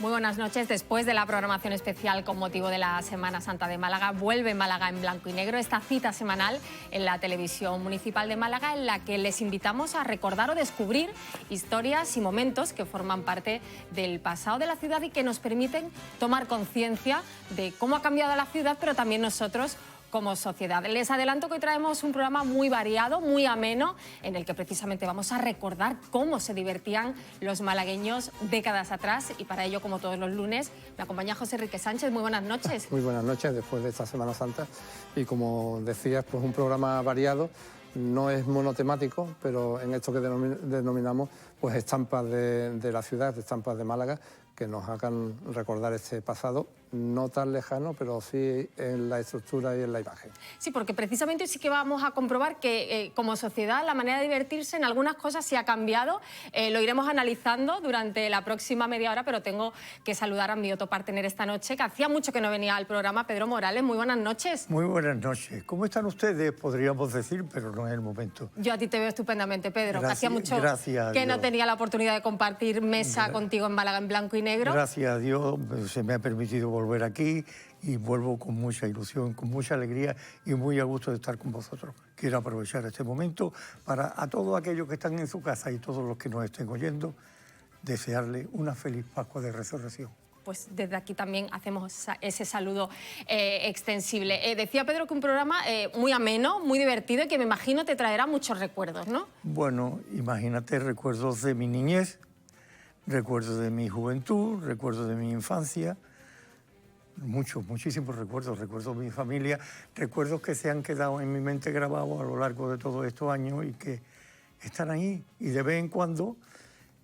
Muy buenas noches. Después de la programación especial con motivo de la Semana Santa de Málaga, vuelve Málaga en blanco y negro, esta cita semanal en la televisión municipal de Málaga, en la que les invitamos a recordar o descubrir historias y momentos que forman parte del pasado de la ciudad y que nos permiten tomar conciencia de cómo ha cambiado la ciudad, pero también nosotros como sociedad. Les adelanto que hoy traemos un programa muy variado, muy ameno, en el que precisamente vamos a recordar cómo se divertían los malagueños décadas atrás, y para ello, como todos los lunes, me acompaña José Enrique Sánchez. Muy buenas noches. Muy buenas noches, después de esta Semana Santa, y como decías, pues un programa variado. No es monotemático, pero en esto que denominamos pues estampas de la ciudad, estampas de Málaga, que nos hagan recordar este pasado no tan lejano, pero sí en la estructura y en la imagen. Sí, porque precisamente sí que vamos a comprobar que como sociedad la manera de divertirse en algunas cosas sí ha cambiado. Lo iremos analizando durante la próxima media hora, pero tengo que saludar a mi otro partener esta noche, que hacía mucho que no venía al programa, Pedro Morales. Muy buenas noches. Muy buenas noches. ¿Cómo están ustedes? Podríamos decir, pero no es el momento. Yo a ti te veo estupendamente, Pedro. Gracias, hacía mucho que no tenía la oportunidad de compartir mesa contigo en Málaga en blanco y negro. Gracias a Dios se me ha permitido volver aquí y vuelvo con mucha ilusión, con mucha alegría y muy a gusto de estar con vosotros. Quiero aprovechar este momento para a todos aquellos que están en su casa y todos los que nos estén oyendo, desearles una feliz Pascua de Resurrección. Pues desde aquí también hacemos ese saludo extensible. Decía Pedro que un programa muy ameno, muy divertido y que me imagino te traerá muchos recuerdos, ¿no? Bueno, imagínate recuerdos de mi niñez, recuerdos de mi juventud, recuerdos de mi infancia, muchísimos recuerdos, recuerdos de mi familia, recuerdos que se han quedado en mi mente grabados a lo largo de todos estos años y que están ahí. Y de vez en cuando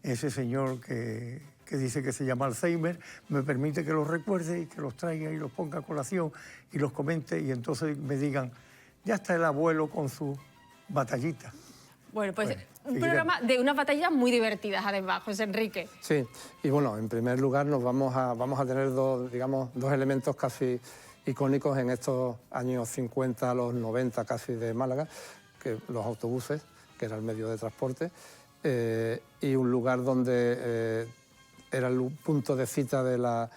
ese señor que dice que se llama Alzheimer me permite que los recuerde y que los traiga y los ponga a colación y los comente, y entonces me digan, ya está el abuelo con su batallita. Bueno, pues un programa de unas batallas muy divertidas, además, José Enrique. Sí, y bueno, en primer lugar nos vamos a tener dos elementos casi icónicos en estos años 50 a los 90 casi de Málaga, que los autobuses, que era el medio de transporte, y un lugar donde era el punto de cita de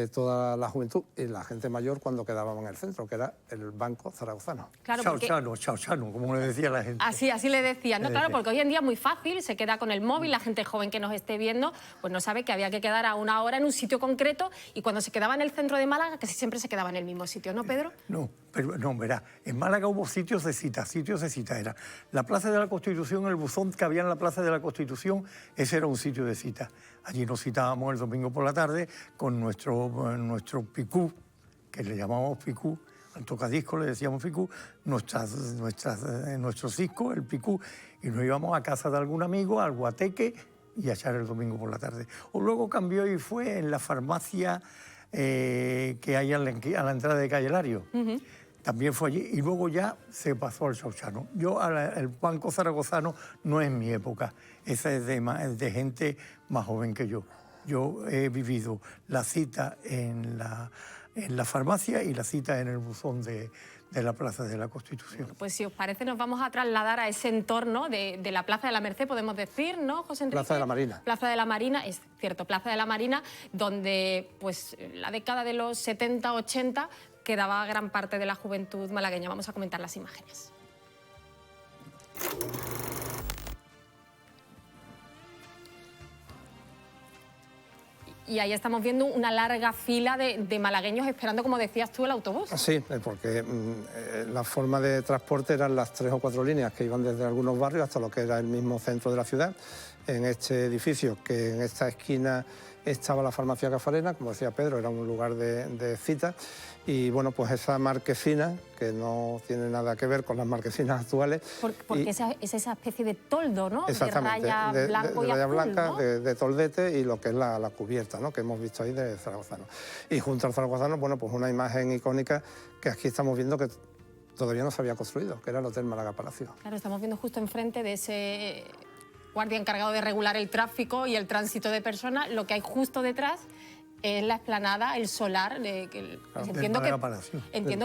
toda la juventud y la gente mayor cuando quedábamos en el centro, que era el Banco Zaragozano. Claro, Chauchano, como le decía la gente. Así le decía, ¿no? Claro, porque hoy en día es muy fácil, se queda con el móvil, la gente joven que nos esté viendo, pues no sabe que había que quedar a una hora en un sitio concreto, y cuando se quedaba en el centro de Málaga, casi siempre se quedaba en el mismo sitio, ¿no, Pedro? No, verá, en Málaga hubo sitios de cita, era la Plaza de la Constitución, el buzón que había en la Plaza de la Constitución, ese era un sitio de cita. Allí nos citábamos el domingo por la tarde con nuestro picú, que le llamábamos picú, al tocadisco le decíamos picú, nuestro cisco, el picú, y nos íbamos a casa de algún amigo, al guateque, y a echar el domingo por la tarde. O luego cambió y fue en la farmacia que hay a la entrada de Calle Lario. También fue allí, y luego ya se pasó al Chauchano. El Banco Zaragozano no es mi época, esa es de gente más joven que yo. Yo he vivido la cita en la farmacia y la cita en el buzón de la Plaza de la Constitución. Bueno, pues si os parece nos vamos a trasladar a ese entorno de la Plaza de la Merced, podemos decir, ¿no, José Enrique? Plaza de la Marina. Plaza de la Marina, es cierto, Plaza de la Marina, donde pues la década de los 70-80 quedaba gran parte de la juventud malagueña. Vamos a comentar las imágenes. Y ahí estamos viendo una larga fila de malagueños esperando, como decías tú, el autobús. Sí, porque la forma de transporte eran las 3 o 4 líneas que iban desde algunos barrios hasta lo que era el mismo centro de la ciudad. En este edificio, que en esta esquina estaba la farmacia Cafarena, como decía Pedro, era un lugar de cita. Y bueno, pues esa marquesina, que no tiene nada que ver con las marquesinas actuales. Porque es esa especie de toldo, ¿no? Exactamente, de raya blanco y raya azul, blanca, ¿no? de toldete, y lo que es la cubierta, ¿no?, que hemos visto ahí de Zaragozano. Y junto al Zaragozano, bueno, pues una imagen icónica que aquí estamos viendo que todavía no se había construido, que era el Hotel Málaga Palacio. Claro, estamos viendo justo enfrente de ese guardia encargado de regular el tráfico y el tránsito de personas. Lo que hay justo detrás es la explanada, el solar, entiendo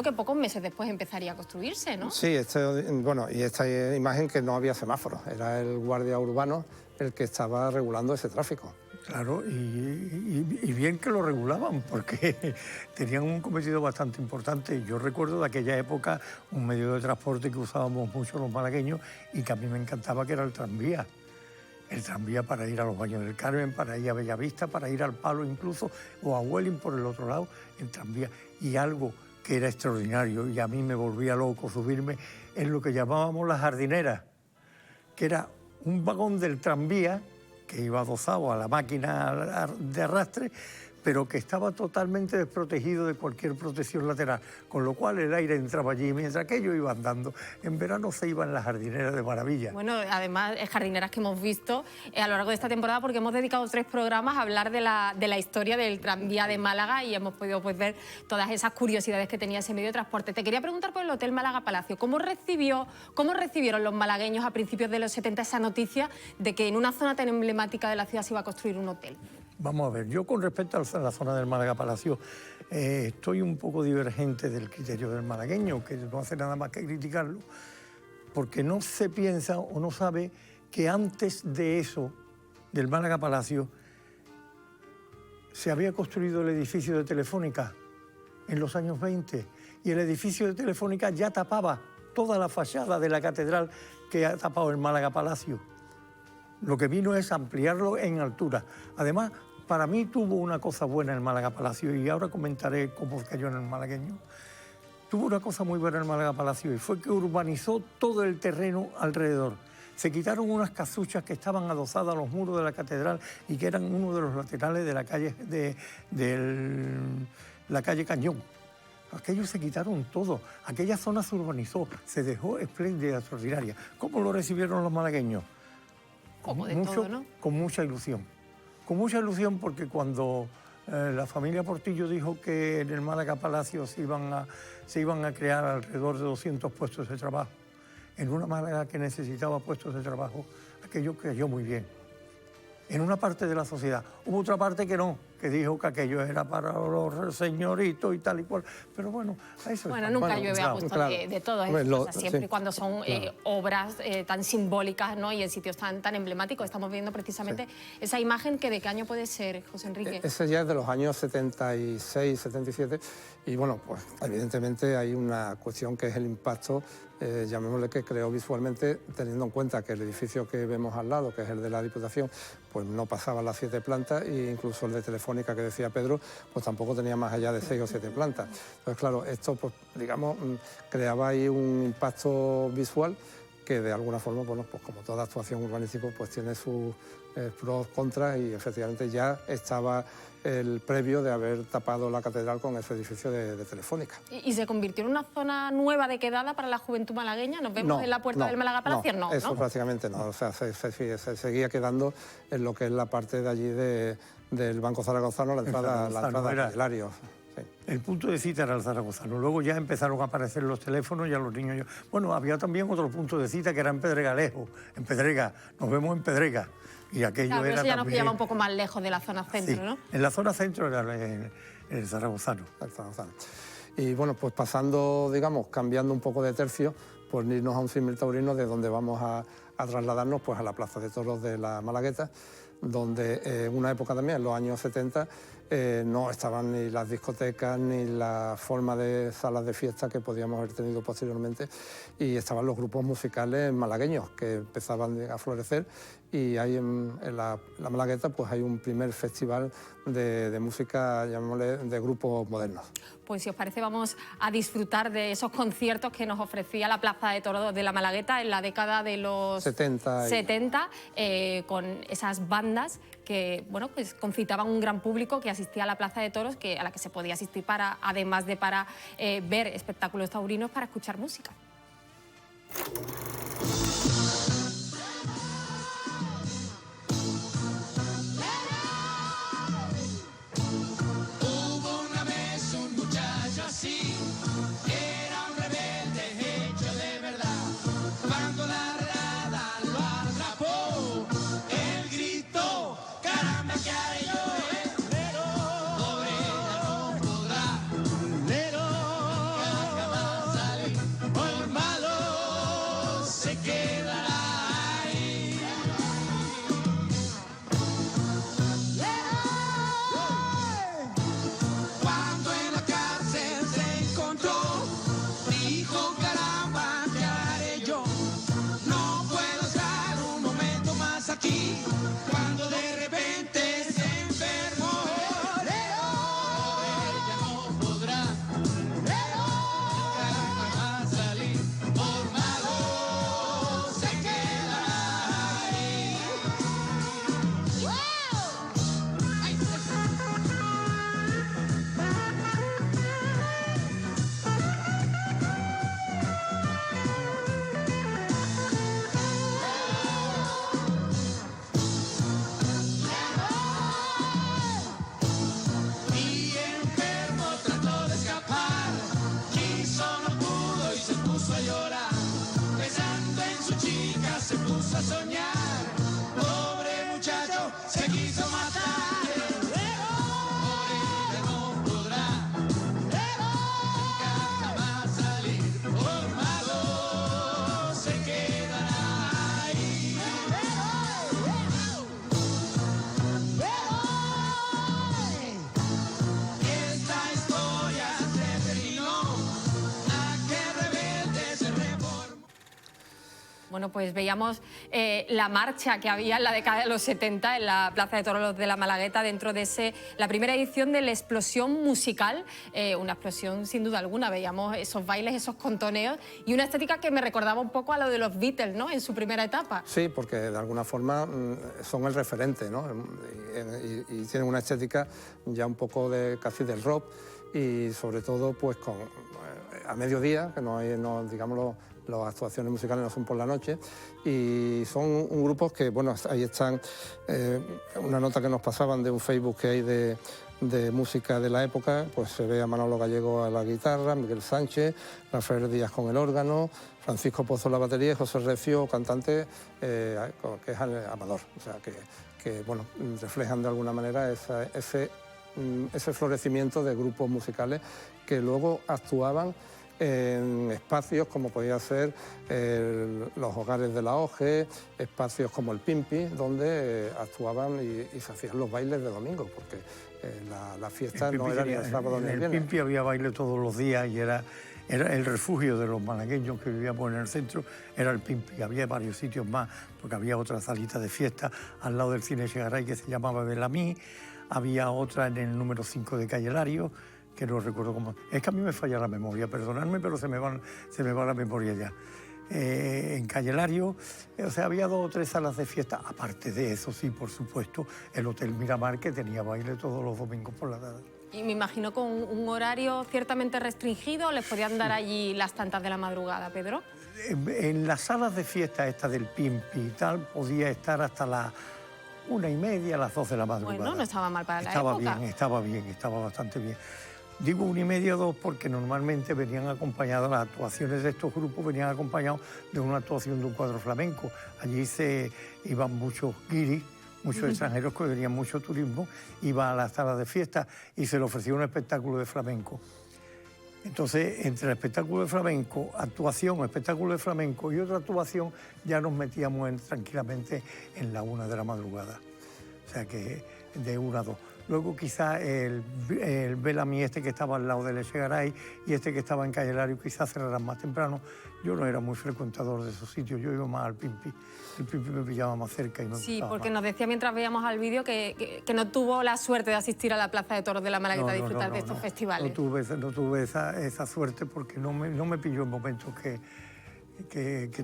que pocos meses después empezaría a construirse, ¿no? Sí, y esta imagen que no había semáforos, era el guardia urbano el que estaba regulando ese tráfico. Claro, y bien que lo regulaban, porque tenían un cometido bastante importante. Yo recuerdo de aquella época un medio de transporte que usábamos mucho los malagueños y que a mí me encantaba, que era el tranvía. El tranvía para ir a los Baños del Carmen, para ir a Bellavista, para ir al Palo incluso, o a Huelin por el otro lado, el tranvía. Y algo que era extraordinario, y a mí me volvía loco subirme, en lo que llamábamos las jardineras, que era un vagón del tranvía que iba adosado a la máquina de arrastre, pero que estaba totalmente desprotegido de cualquier protección lateral, con lo cual el aire entraba allí mientras aquello iba andando. En verano se iban las jardineras de maravilla. Bueno, además, jardineras que hemos visto a lo largo de esta temporada, porque hemos dedicado 3 programas a hablar de la historia del tranvía de Málaga y hemos podido ver todas esas curiosidades que tenía ese medio de transporte. Te quería preguntar por el Hotel Málaga Palacio. ¿Cómo recibieron los malagueños a principios de los 70 esa noticia de que en una zona tan emblemática de la ciudad se iba a construir un hotel? Vamos a ver, yo con respecto a la zona del Málaga Palacio estoy un poco divergente del criterio del malagueño, que no hace nada más que criticarlo, porque no se piensa o no sabe que antes de eso, del Málaga Palacio, se había construido el edificio de Telefónica en los años 20 y el edificio de Telefónica ya tapaba toda la fachada de la catedral que ha tapado el Málaga Palacio. Lo que vino es ampliarlo en altura. Además, para mí tuvo una cosa buena el Málaga Palacio, y ahora comentaré cómo cayó en el malagueño. Tuvo una cosa muy buena el Málaga Palacio, y fue que urbanizó todo el terreno alrededor. Se quitaron unas casuchas que estaban adosadas a los muros de la catedral y que eran uno de los laterales de la calle, la calle Cañón. Aquello se quitaron todo. Aquella zona se urbanizó, se dejó espléndida, extraordinaria. ¿Cómo lo recibieron los malagueños? Como de todo, ¿no? Con mucha ilusión. Con mucha ilusión, porque cuando la familia Portillo dijo que en el Málaga Palacio se iban a crear alrededor de 200 puestos de trabajo, en una Málaga que necesitaba puestos de trabajo, aquello cayó muy bien. En una parte de la sociedad. Hubo otra parte que no, que dijo que aquello era para los señoritos y tal y cual. Pero bueno, a eso... Bueno, nunca llueve a gusto de todo eso. O sea, siempre y cuando son obras tan simbólicas, ¿no? Y en sitios tan emblemáticos. Estamos viendo precisamente esa imagen, que ¿de qué año puede ser, José Enrique? Ese ya es de los años 76, 77. Y bueno, pues evidentemente hay una cuestión que es el impacto, llamémosle, que creó visualmente, teniendo en cuenta que el edificio que vemos al lado, que es el de la Diputación, pues no pasaba las 7 plantas, e incluso el de Telefónica, que decía Pedro, pues tampoco tenía más allá de 6 o 7 plantas. Entonces, claro, esto, pues, digamos, creaba ahí un impacto visual que de alguna forma, bueno, pues como toda actuación urbanística, pues tiene sus pros, contras, y efectivamente ya estaba el previo de haber tapado la catedral con ese edificio de Telefónica. ¿Y se convirtió en una zona nueva de quedada para la juventud malagueña? ¿Nos vemos en la puerta del Málaga Palacio? No, eso prácticamente no. O sea, se seguía quedando en lo que es la parte de allí del Banco Zaragozano, la entrada al Hilario. Sí. El punto de cita era el Zaragozano. Luego ya empezaron a aparecer los teléfonos y a los niños... Bueno, había también otro punto de cita que era en Pedregalejo, en Pedrega. Nos vemos en Pedrega. Y aquello claro, era eso ya también... nos pillaba un poco más lejos de la zona centro, sí, ¿no? En la zona centro era el Zaragozano. El Zaragozano. Y bueno, pues pasando, digamos, cambiando un poco de tercio, pues irnos a un símil taurino, de donde vamos a trasladarnos pues a la Plaza de Toros de la Malagueta, donde en una época también, en los años 70, no estaban ni las discotecas ni la forma de salas de fiesta que podíamos haber tenido posteriormente, y estaban los grupos musicales malagueños que empezaban a florecer, y ahí en la Malagueta pues hay un primer festival de música, llamémosle, de grupos modernos. Pues si os parece, vamos a disfrutar de esos conciertos que nos ofrecía la Plaza de Toros de la Malagueta en la década de los 70 con esas bandas que, bueno, pues concitaban un gran público que asistía a la Plaza de Toros, a la que se podía asistir además de para ver espectáculos taurinos, para escuchar música. se quiso matar. Morir no podrá, nunca jamás salir. Formado se quedará ahí. Esta historia se terminó, aquel rebelde se reformó. Bueno, pues veíamos la marcha que había en la década de los 70 en la Plaza de Toros de la Malagueta dentro de la primera edición de la explosión musical, una explosión sin duda alguna. Veíamos esos bailes, esos contoneos y una estética que me recordaba un poco a lo de los Beatles, ¿no?, en su primera etapa. Sí, porque de alguna forma son el referente, ¿no? Y tienen una estética ya un poco casi del rock y sobre todo pues a mediodía, que no hay, digamos, las actuaciones musicales no son por la noche, y son un grupo que, bueno, ahí están una nota que nos pasaban de un Facebook que hay de música de la época, pues se ve a Manolo Gallego a la guitarra, Miguel Sánchez, Rafael Díaz con el órgano, Francisco Pozo la batería y José Recio, cantante, que es amador, o sea que bueno, reflejan de alguna manera ese florecimiento de grupos musicales que luego actuaban en espacios como podía ser los hogares de la OGE, espacios como el Pimpi, donde actuaban y se hacían los bailes de domingo, porque la fiesta no era ni el sábado ni el viernes. En el Pimpi había baile todos los días y era el refugio de los malagueños que vivíamos en el centro, era el Pimpi. Había varios sitios más, porque había otra salita de fiesta al lado del cine Chegaray que se llamaba Belamí, había otra en el número 5 de Calle Lario, que no recuerdo cómo. Es que a mí me falla la memoria, perdonadme, pero se me va la memoria ya. En Calle Lario, o sea, había 2 o 3 salas de fiesta, aparte de eso, sí, por supuesto, el Hotel Miramar, que tenía baile todos los domingos por la tarde. Y me imagino con un horario ciertamente restringido, ¿les podían dar allí las tantas de la madrugada, Pedro? En las salas de fiesta esta del Pimpi y tal, podía estar hasta las 1:30, las 2 de la madrugada. Bueno, no estaba mal para la época. Estaba bien, estaba bastante bien. Digo 1:30 o 2 porque normalmente venían acompañados, las actuaciones de estos grupos venían acompañados de una actuación de un cuadro flamenco. Allí se iban muchos guiris, muchos extranjeros que venían mucho turismo, iban a la sala de fiesta y se le ofrecía un espectáculo de flamenco. Entonces, entre el espectáculo de flamenco, actuación, espectáculo de flamenco y otra actuación, ya nos metíamos tranquilamente en la 1 de la madrugada. O sea que de 1 a 2. Luego quizás el Belamí este que estaba al lado del Echegaray y este que estaba en Calle Lario quizás cerraran más temprano. Yo no era muy frecuentador de esos sitios, yo iba más al Pimpi. El Pimpi me pillaba más cerca y me Sí, gustaba porque más. nos decía mientras veíamos al vídeo que no tuvo la suerte de asistir a la Plaza de Toros de la Malagueta a disfrutar de estos festivales. No tuve esa suerte porque no me pilló en momentos que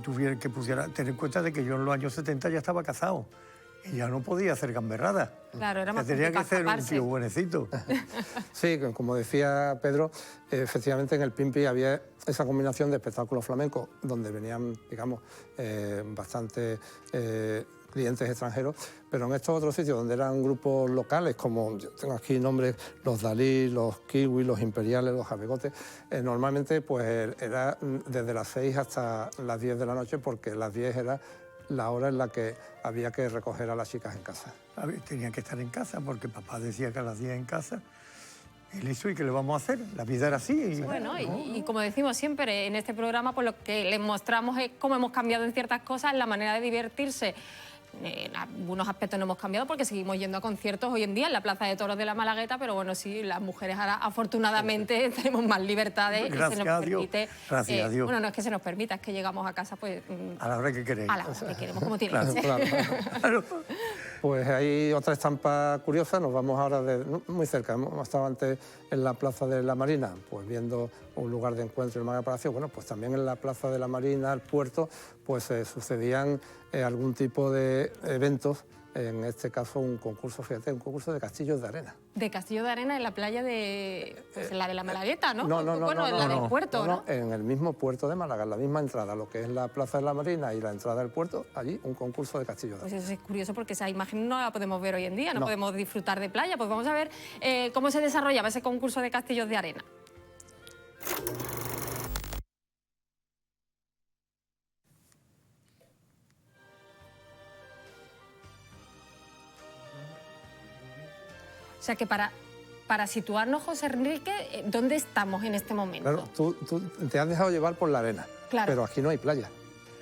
pudiera tener en cuenta de que yo en los años 70 ya estaba casado. Y ya no podía hacer gamberradas. Claro, era más tenía que complicado ser un escaparse. tío buenecito. Sí, como decía Pedro, efectivamente en el Pimpi había esa combinación de espectáculos flamencos, donde venían, digamos, bastantes clientes extranjeros, pero en estos otros sitios donde eran grupos locales, como yo tengo aquí nombres, los Dalí, los Kiwi, los Imperiales, los Jabegotes, normalmente pues era desde las 6 hasta las 10 de la noche, porque las 10 era la hora en la que había que recoger a las chicas en casa. Tenía que estar en casa porque papá decía que a las 10 en casa. Y listo, ¿y qué le vamos a hacer? La vida era así. Y, Bueno, y como decimos siempre en este programa, pues lo que les mostramos es cómo hemos cambiado en ciertas cosas, la manera de divertirse. En algunos aspectos no hemos cambiado porque seguimos yendo a conciertos hoy en día en la Plaza de Toros de la Malagueta, pero bueno, sí, las mujeres ahora afortunadamente tenemos más libertades y se nos permite... Gracias a Dios. Bueno, no es que se nos permita, es que llegamos a casa pues... a la hora que queréis. A la hora que queremos, como tiene que ser. Claro. Pues hay otra estampa curiosa, nos vamos ahora muy cerca, hemos estado antes en la Plaza de la Marina, pues viendo un lugar de encuentro en el Málaga Palacio. Bueno, pues también en la Plaza de la Marina, el puerto, pues sucedían algún tipo de eventos, en este caso un concurso, fíjate, un concurso de castillos de arena. De castillo de arena en la playa de... Pues en la de la Malagueta, ¿no? No, bueno, en la del puerto, ¿no? En el mismo puerto de Málaga, en la misma entrada, lo que es la Plaza de la Marina y la entrada del puerto, allí un concurso de castillos de arena. Pues eso es curioso porque esa imagen no la podemos ver hoy en día, no No. podemos disfrutar de playa. Pues vamos a ver cómo se desarrollaba ese concurso de castillos de arena. sea que para situarnos, José Enrique, ¿dónde estamos en este momento? Claro, tú te has dejado llevar por la arena, Claro. pero aquí no hay playa.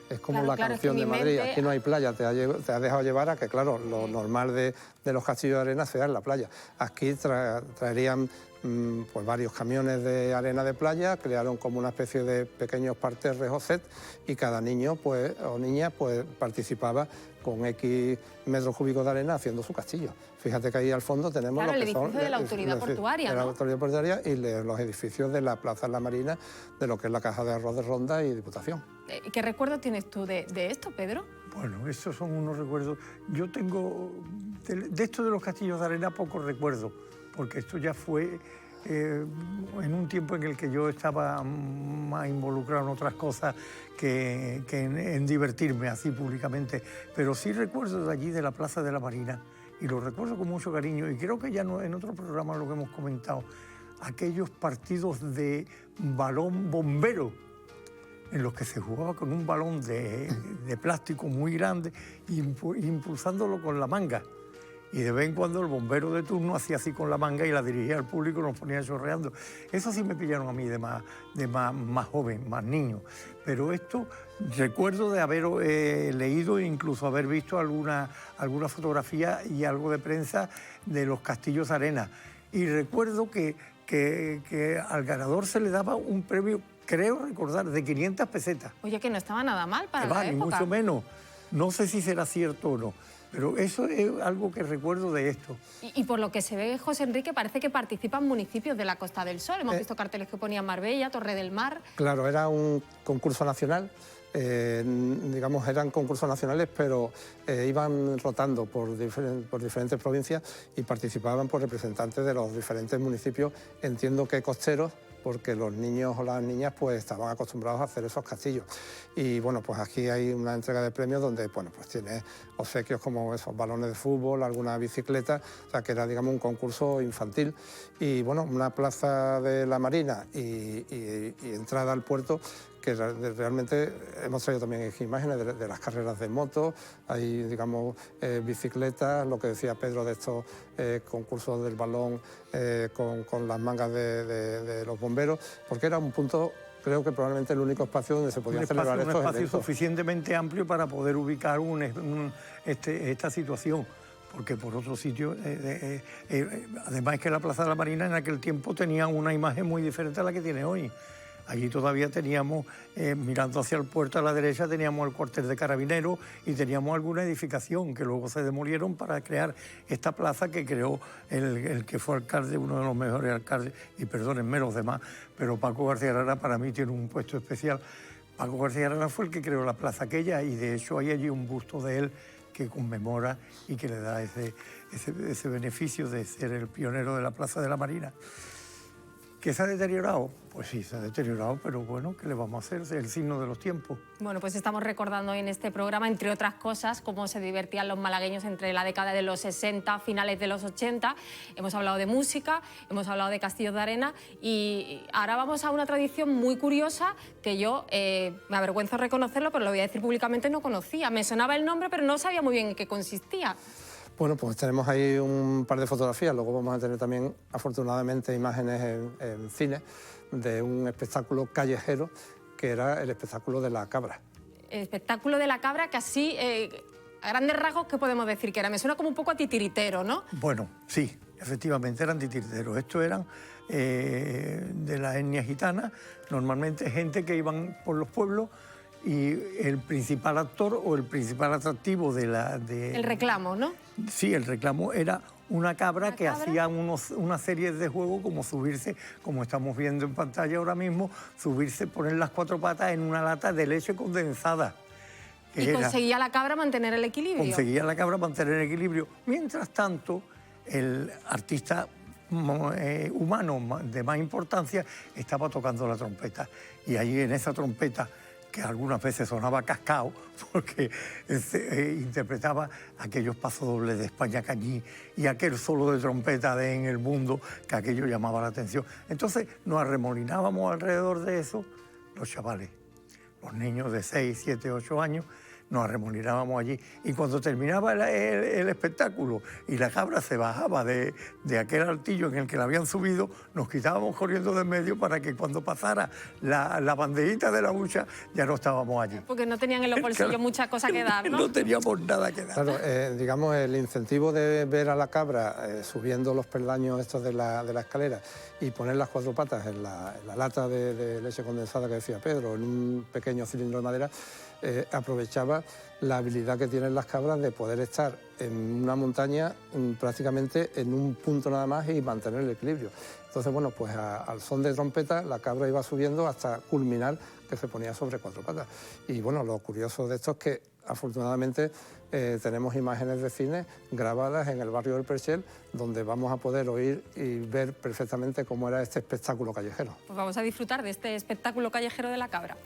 Es como Claro, la claro, canción es que de mi Madrid, mente- aquí no hay playa, te has dejado llevar a que, claro, lo normal de los castillos de arena sea en la playa. Aquí traerían pues varios camiones de arena de playa, crearon como una especie de pequeños parterres o set y cada niño pues, o niña pues, participaba con X metros cúbicos de arena haciendo su castillo. Fíjate que ahí al fondo tenemos Claro, lo el que son... edificio de la autoridad portuaria, de la ¿no? autoridad portuaria y los edificios de la Plaza de la Marina, de lo que es la Caja de Arroz de Ronda y Diputación. ¿Qué recuerdo tienes tú de esto, Pedro? Bueno, estos son unos recuerdos. Yo tengo, de esto de los castillos de arena, poco recuerdo, porque esto ya fue en un tiempo en el que yo estaba más involucrado en otras cosas que en divertirme así públicamente. Pero sí recuerdo de allí, de la Plaza de la Marina, y lo recuerdo con mucho cariño, y creo que ya en otro programa lo que hemos comentado, aquellos partidos de balón bombero, en los que se jugaba con un balón de plástico muy grande, impulsándolo con la manga. Y de vez en cuando el bombero de turno hacía así con la manga y la dirigía al público y nos ponía chorreando. Eso sí me pillaron a mí de más joven, más niño. Pero esto recuerdo de haber leído e incluso haber visto alguna fotografía y algo de prensa de los castillos de arena. Y recuerdo que al ganador se le daba un premio, creo recordar, de 500 pesetas. Oye, que no estaba nada mal para la Ni época. mucho menos. No sé si será cierto o no, pero eso es algo que recuerdo de esto. Y por lo que se ve, José Enrique, parece que participan municipios de la Costa del Sol. Hemos visto carteles que ponían Marbella, Torre del Mar. Claro, era un concurso nacional, digamos, eran concursos nacionales, pero iban rotando por diferentes provincias y participaban por representantes de los diferentes municipios, entiendo que costeros, porque los niños o las niñas pues estaban acostumbrados a hacer esos castillos. Y bueno, pues aquí hay una entrega de premios donde, bueno, pues tiene obsequios como esos balones de fútbol, alguna bicicleta, o sea que era, digamos, un concurso infantil. Y bueno, una plaza de la Marina y entrada al puerto, que realmente hemos traído también imágenes de las carreras de moto, hay, digamos, bicicletas, lo que decía Pedro de estos concursos del balón con las mangas de los bomberos, porque era un punto, creo que probablemente el único espacio donde se podían celebrar estos Un espacio eventos. suficientemente amplio para poder ubicar esta situación. Porque por otro sitio, además que la Plaza de la Marina en aquel tiempo tenía una imagen muy diferente a la que tiene hoy. Allí todavía teníamos, mirando hacia el puerto a la derecha, teníamos el cuartel de carabineros y teníamos alguna edificación que luego se demolieron para crear esta plaza que creó el que fue alcalde, uno de los mejores alcaldes, y perdónenme los demás, pero Paco García Arana para mí tiene un puesto especial. Paco García Arana fue el que creó la plaza aquella y de hecho hay allí un busto de él que conmemora y que le da ese beneficio de ser el pionero de la Plaza de la Marina. ¿Que se ha deteriorado? Pues sí, se ha deteriorado, pero bueno, ¿qué le vamos a hacer? Es el signo de los tiempos. Bueno, pues estamos recordando hoy en este programa, entre otras cosas, cómo se divertían los malagueños entre la década de los 60, finales de los 80. Hemos hablado de música, hemos hablado de castillos de arena y ahora vamos a una tradición muy curiosa que yo, me avergüenzo reconocerlo, pero lo voy a decir públicamente, no conocía. Me sonaba el nombre, pero no sabía muy bien en qué consistía. Bueno, pues tenemos ahí un par de fotografías, luego vamos a tener también, afortunadamente, imágenes en cine de un espectáculo callejero que era el espectáculo de la cabra. El espectáculo de la cabra, que así, a grandes rasgos, ¿qué podemos decir que era? Me suena como un poco a titiritero, ¿no? Bueno, sí, efectivamente eran titiriteros. Estos eran de la etnia gitana, normalmente gente que iban por los pueblos y el principal actor o el principal atractivo El reclamo, ¿no? Sí, el reclamo era una cabra que hacía una serie de juegos como subirse, como estamos viendo en pantalla ahora mismo, subirse, poner las cuatro patas en una lata de leche condensada. Y conseguía la cabra mantener el equilibrio. Conseguía la cabra mantener el equilibrio. Mientras tanto, el artista humano de más importancia estaba tocando la trompeta. Y allí en esa trompeta, que algunas veces sonaba cascao, porque interpretaba aquellos pasodobles de España Cañí y aquel solo de trompeta En el Mundo, que aquello llamaba la atención. Entonces nos arremolinábamos alrededor de eso los chavales, los niños de 6, 7, 8 años, nos arremolinábamos allí. Y cuando terminaba el espectáculo y la cabra se bajaba de aquel altillo en el que la habían subido, nos quitábamos corriendo de en medio para que cuando pasara la banderita de la hucha ya no estábamos allí. Porque no tenían en los bolsillos muchas cosas que dar, ¿no? No teníamos nada que dar. Claro, digamos, el incentivo de ver a la cabra subiendo los peldaños estos de la escalera y poner las cuatro patas en la lata de leche condensada que decía Pedro, en un pequeño cilindro de madera, aprovechaba la habilidad que tienen las cabras de poder estar en una montaña prácticamente en un punto nada más y mantener el equilibrio. Entonces, bueno, pues al son de trompeta la cabra iba subiendo hasta culminar que se ponía sobre cuatro patas. Y bueno, lo curioso de esto es que afortunadamente tenemos imágenes de cine grabadas en el barrio del Perchel, donde vamos a poder oír y ver perfectamente cómo era este espectáculo callejero. Pues vamos a disfrutar de este espectáculo callejero de la cabra.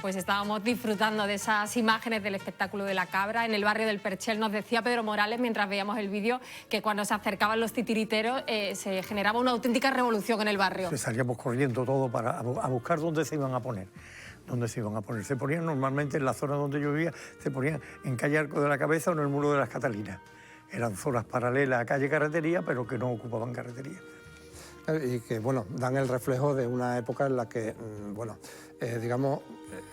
Pues estábamos disfrutando de esas imágenes del espectáculo de la cabra en el barrio del Perchel. Nos decía Pedro Morales, mientras veíamos el vídeo, que cuando se acercaban los titiriteros se generaba una auténtica revolución en el barrio. Salíamos corriendo todo a buscar dónde se iban a poner. Se ponían normalmente en la zona donde yo vivía, se ponían en calle Arco de la Cabeza o en el Muro de las Catalinas. Eran zonas paralelas a calle Carretería, pero que no ocupaban carretería. Y que, bueno, dan el reflejo de una época en la que, bueno, digamos,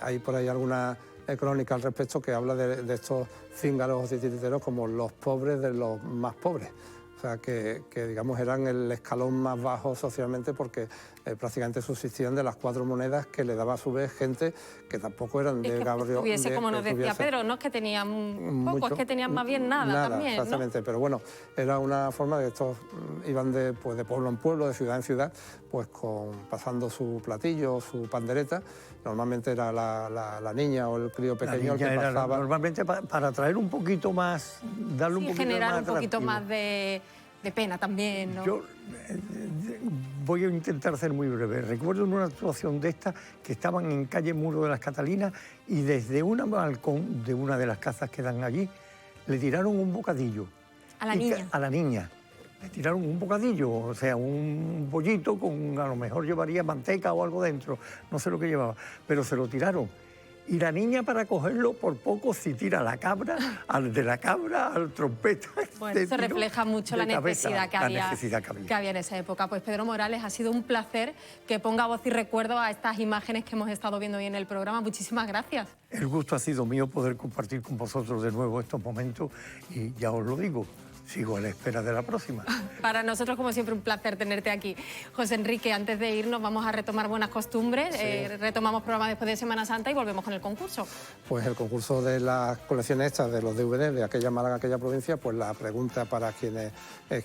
hay por ahí alguna crónica al respecto que habla de estos cíngaros o titiriteros como los pobres de los más pobres. O sea, que digamos eran el escalón más bajo socialmente porque prácticamente subsistían de las 4 monedas que le daba a su vez gente que tampoco eran de Gabriel. Como nos decía Pedro, no es que tenían poco, es que tenían más bien nada también, exactamente, ¿no? Pero bueno, era una forma de que estos iban de pueblo en pueblo, de ciudad en ciudad, pues pasando su platillo, su pandereta. Normalmente era la niña o el crío pequeño el que pasaba. Normalmente para traer un poquito más, darle un poquito generar más un poquito más de pena también, ¿no? Yo voy a intentar ser muy breve. Recuerdo en una actuación de esta que estaban en calle Muro de las Catalinas y desde un balcón de una de las casas que dan allí le tiraron un bocadillo. A la niña. A la niña. Le tiraron un bocadillo, o sea, un pollito con, a lo mejor llevaría manteca o algo dentro, no sé lo que llevaba, pero se lo tiraron. Y la niña, para cogerlo, por poco si tira la cabra, de la cabra al trompeta. Bueno, eso refleja mucho la necesidad que había había en esa época. Pues Pedro Morales, ha sido un placer que ponga voz y recuerdo a estas imágenes que hemos estado viendo hoy en el programa. Muchísimas gracias. El gusto ha sido mío poder compartir con vosotros de nuevo estos momentos y ya os lo digo, sigo a la espera de la próxima. Para nosotros, como siempre, un placer tenerte aquí. José Enrique, antes de irnos vamos a retomar buenas costumbres. Sí. Retomamos programa después de Semana Santa y volvemos con el concurso. Pues el concurso de las colecciones estas, de los DVD de aquella Málaga, aquella provincia, pues la pregunta para quienes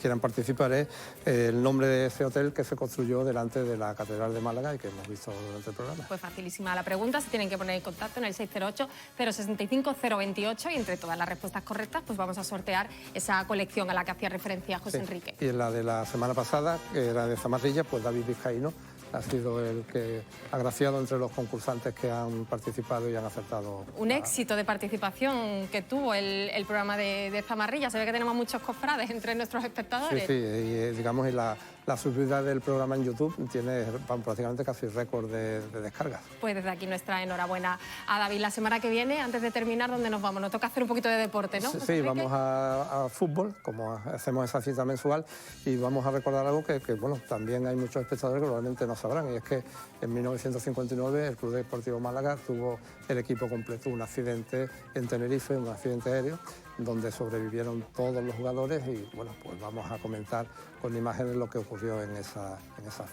quieran participar es el nombre de ese hotel que se construyó delante de la Catedral de Málaga y que hemos visto durante el programa. Pues facilísima la pregunta, se tienen que poner en contacto en el 608-065-028 y entre todas las respuestas correctas pues vamos a sortear esa colección a la que hacía referencia José Sí. Enrique. Y en la de la semana pasada, que era de Zamarrilla, pues David Vizcaíno ha sido el que ha agraciado entre los concursantes que han participado y han acertado. Un éxito de participación que tuvo el programa de Zamarrilla. Se ve que tenemos muchos cofrades entre nuestros espectadores. Sí, y digamos, y la subida del programa en YouTube tiene prácticamente casi récord de descargas. Pues desde aquí nuestra enhorabuena a David. La semana que viene, antes de terminar, ¿dónde nos vamos? Nos toca hacer un poquito de deporte, ¿no? Sí, vamos a fútbol, como hacemos esa cita mensual, y vamos a recordar algo que bueno, también hay muchos espectadores que probablemente no sabrán, y es que en 1959 el Club Deportivo Málaga tuvo el equipo completo, un accidente en Tenerife, un accidente aéreo, donde sobrevivieron todos los jugadores y bueno, pues vamos a comentar con imágenes lo que ocurrió en esa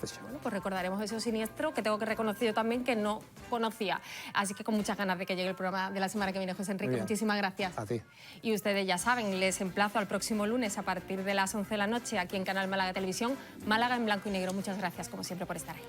fecha. Bueno, pues recordaremos eso siniestro que tengo que reconocer yo también que no conocía. Así que con muchas ganas de que llegue el programa de la semana que viene, José Enrique. Muchísimas gracias. A ti. Y ustedes ya saben, les emplazo al próximo lunes a partir de las 11 de la noche aquí en Canal Málaga Televisión, Málaga en blanco y negro. Muchas gracias, como siempre, por estar ahí.